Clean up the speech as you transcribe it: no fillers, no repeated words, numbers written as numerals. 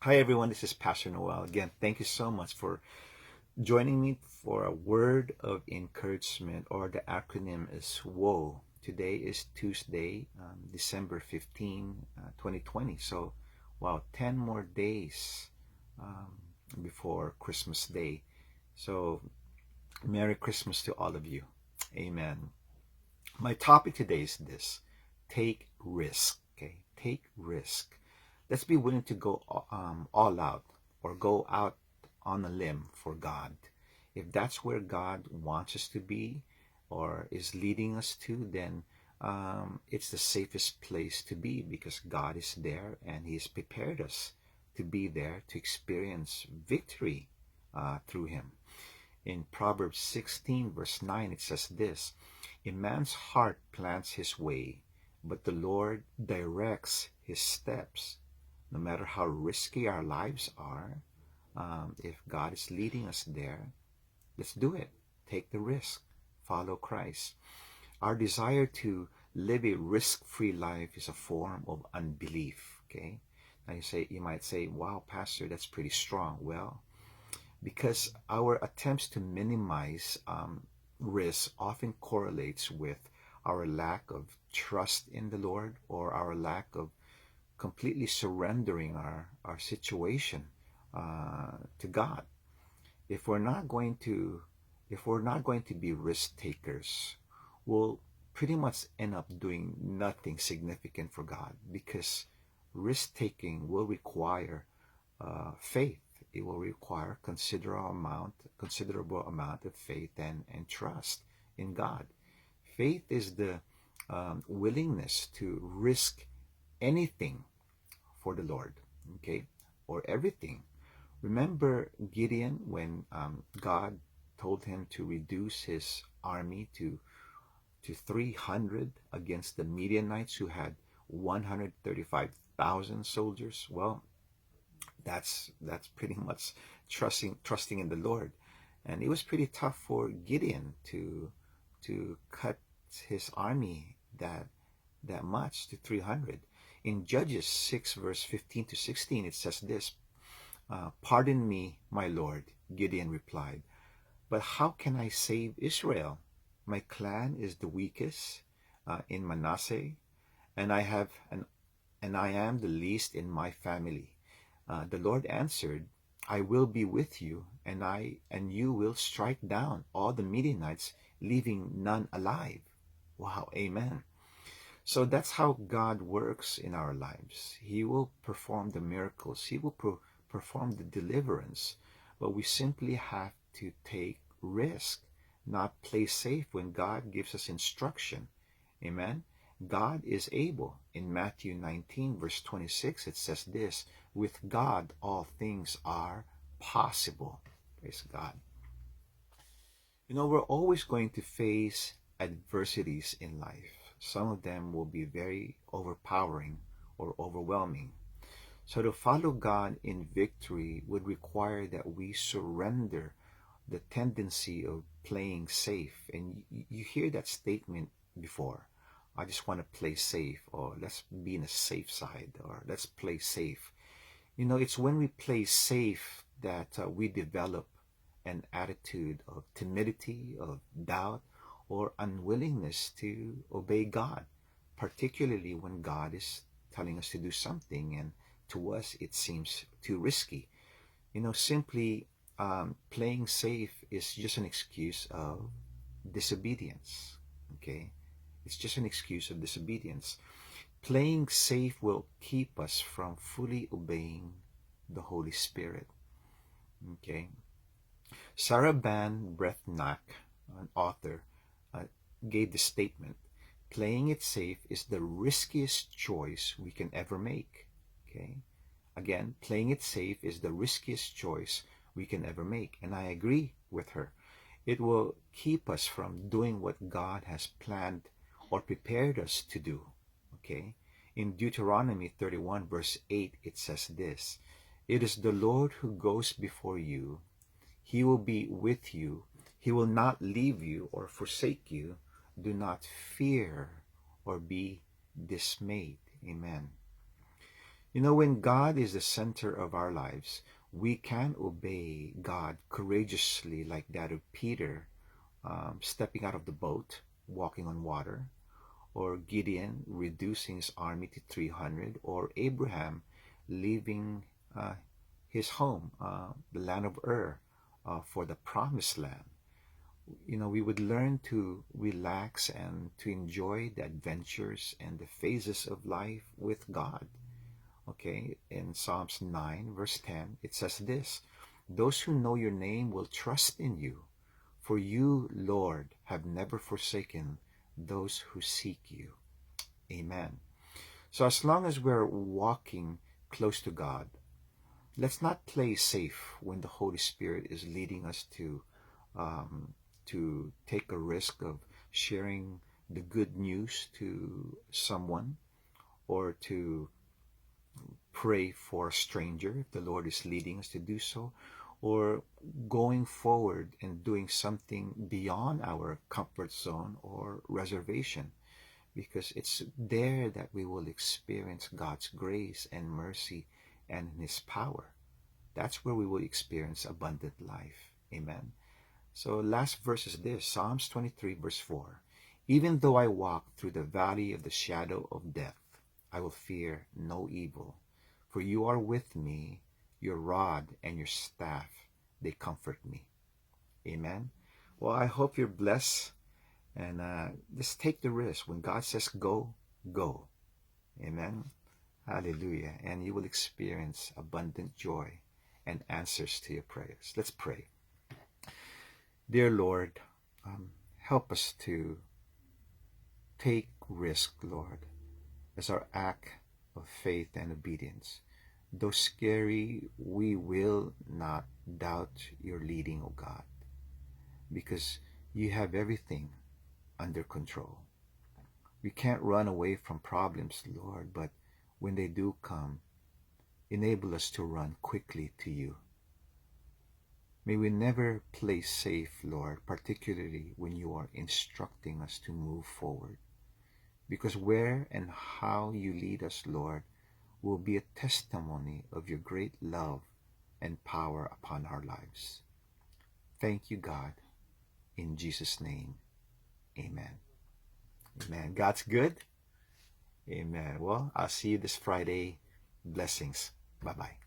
Hi everyone, this is Pasture Noel. Again, thank you so much for joining me for a word of encouragement, or the acronym is WOE. Today is Tuesday, December 15, 2020. So, wow, 10 more days um, before Christmas Day. So, Merry Christmas to all of you. Amen. My topic today is this: take risk. Okay, take risk. Let's be willing to go all out, or go out on a limb for God. If that's where God wants us to be or is leading us to, then it's the safest place to be, because God is there and He's prepared us to be there to experience victory through Him. In Proverbs 16, verse 9, it says this: a man's heart plans his way, but the Lord directs his steps. No matter how risky our lives are, if God is leading us there, let's do it. Take the risk. Follow Christ. Our desire to live a risk-free life is a form of unbelief. Okay. Now you might say, "Wow, Pastor, that's pretty strong." Well, because our attempts to minimize risk often correlates with our lack of trust in the Lord, or our lack of completely surrendering our situation to God. If we're not going to if we're not going to be risk takers, we'll pretty much end up doing nothing significant for God, because risk taking will require faith. It will require considerable amount of faith and trust in God. Faith is the willingness to risk anything for the Lord, okay, or everything. Remember Gideon, when God told him to reduce his army to 300 against the Midianites, who had 135,000 soldiers? Well, that's pretty much trusting in the Lord. And it was pretty tough for Gideon to cut his army that much to 300. In Judges 6, verse 15 to 16, it says this: pardon me, my Lord, Gideon replied, but how can I save Israel? My clan is the weakest in Manasseh, and I am the least in my family. The Lord answered, I will be with you, and you will strike down all the Midianites, leaving none alive. Wow, amen. So that's how God works in our lives. He will perform the miracles. He will perform the deliverance. But we simply have to take risk, not play safe when God gives us instruction. Amen. God is able. In Matthew 19, verse 26, it says this: with God, all things are possible. Praise God. We're always going to face adversities in life. Some of them will be very overpowering or overwhelming. So to follow God in victory would require that we surrender the tendency of playing safe. And you hear that statement before: I just want to play safe, or let's be in a safe side, or let's play safe. It's when we play safe that we develop an attitude of timidity, of doubt, or unwillingness to obey God, particularly when God is telling us to do something and to us it seems too risky. Simply playing safe is just an excuse of disobedience. Okay? It's just an excuse of disobedience. Playing safe will keep us from fully obeying the Holy Spirit. Okay? Sarah Van Brethnack, an author, uh, gave the statement: playing it safe is the riskiest choice we can ever make. Okay? Again, playing it safe is the riskiest choice we can ever make. And I agree with her. It will keep us from doing what God has planned or prepared us to do. Okay? In Deuteronomy 31, verse 8, it says this: it is the Lord who goes before you. He will be with you. He will not leave you or forsake you. Do not fear or be dismayed. Amen. You know, when God is the center of our lives, we can obey God courageously, like that of Peter, stepping out of the boat, walking on water, or Gideon reducing his army to 300, or Abraham leaving uh, his home, the land of Ur, for the promised land. You know, we would learn to relax and to enjoy the adventures and the phases of life with God. Okay, in Psalms 9, verse 10, it says this: those who know your name will trust in you, for you, Lord, have never forsaken those who seek you. Amen. So as long as we're walking close to God, let's not play safe when the Holy Spirit is leading us um, to take a risk of sharing the good news to someone, or to pray for a stranger if the Lord is leading us to do so, or going forward and doing something beyond our comfort zone or reservation, because it's there that we will experience God's grace and mercy and His power. That's where we will experience abundant life. Amen. So last verse is this, Psalms 23 verse 4. Even though I walk through the valley of the shadow of death, I will fear no evil, for you are with me, your rod and your staff, they comfort me. Amen. Well, I hope you're blessed, and just take the risk. When God says go, go. Amen. Hallelujah. And you will experience abundant joy and answers to your prayers. Let's pray. Dear Lord, help us to take risk, Lord, as our act of faith and obedience. Though scary, we will not doubt your leading, O God, because you have everything under control. We can't run away from problems, Lord, but when they do come, enable us to run quickly to you. May we never play safe, Lord, particularly when you are instructing us to move forward, because where and how you lead us, Lord, will be a testimony of your great love and power upon our lives. Thank you, God. In Jesus' name, amen. Amen. God's good. Amen. Well, I'll see you this Friday. Blessings. Bye-bye.